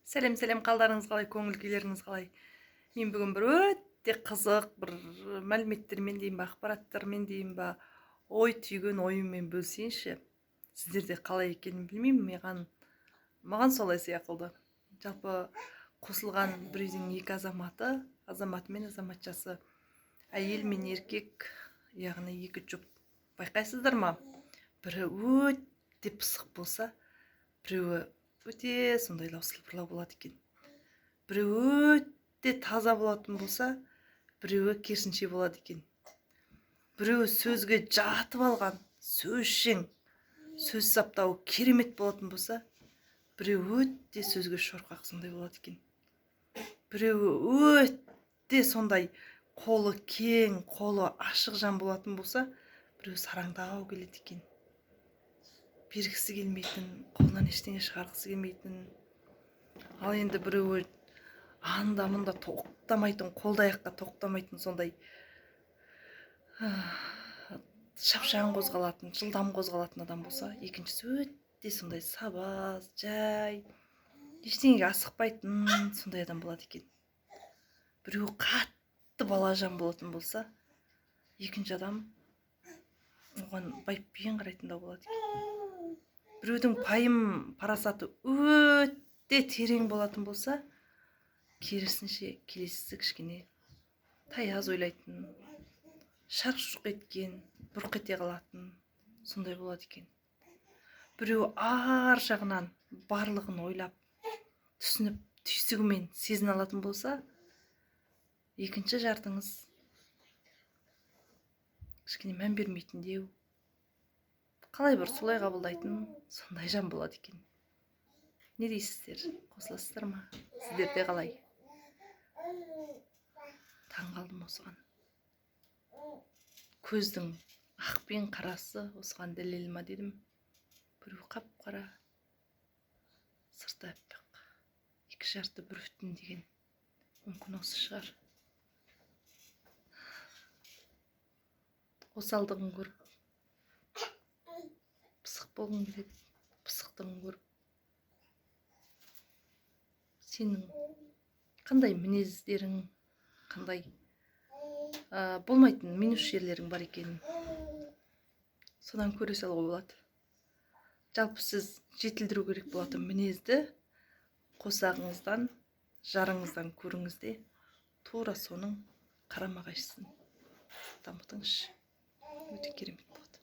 Сәлем қалдарыңыз қалай, көңіл күйлеріңіз қалай? Мен бүгін бір өте қызық бір мәліметтермен дейін ба, ақпараттармен дейін ба, ой түйген ойыммен бөлісейінші. Сіздерде қалай екенін білмеймін, маған солай сияқты. Жалпы қосылған бір үйдің екі азаматы мен азаматшасы, әйел мен еркек, яғни екі жұп. Байқайсыздар ма? Бірі өте пысық болса, біреуі өте сондайлау сылбырлау болады екен. Біреуі өте таза болатын болса, біреуі керісінше болады екен. Біреуі сөзге жатып алған, сөзшең, сөз саптауы керемет болатын болса, біреуі өте сөзге шорқақ, сондай болады екен. Біреуі өте сондай қолы кең, қолы ашық жан болатын болса, біреуі сараңдау келеді екен. Бергісі келмейтін, қолынан ештеңе шығарғысы келмейтін. Ал енді біреуі анда-мында тоқтамайтын, қолды-аяққа тоқтамайтын, сондай шапшаң қозғалатын, жылдам қозғалатын адам болса, екіншісі өте сондай сабаз, жай, ештеңеге асықпайтын, сондай адам болады екен. Біреуі қатты балажан болатын болса, екінші адам оған байыппен қарайтында болады екен. Біреудің пайым парасаты өте терең болатын болса, керісінше келесісі кішкене таяз ойлайтын, шарқ-шұрқ еткен, бұрқ ете қалатын, сондай болады екен. Біреуі ар жағынан барлығын ойлап, түсініп, түйсігімен сезін алатын болса, екінші жартыңыз кішкене мән бермейтіндеу, қалай бір солай қабылдайтын, сондай жан болады екен. Не дейсіздер? Қосыласыздар ма? Сіздерде қалай? Таң қалдым осыған. Көздің ақ пен қарасы осыған дәлел ма дедім. Біреу қап-қара, сырты аппақ, екі жарты бір бүтін деген мүмкін осы шығар. Осалдығын көріп, пысық болғың келеді, пысықтығын көріп, сенің қандай мінездерің, қандай болмайтын минус жерлерің бар екенін содан көре салуға болады. Жалпы сіз жетілдіру керек болатын мінезді қосағыңыздан, жарыңыздан көріңіз де, тура соның қарама-қайшысын дамытыңызшы. Өте керемет болады.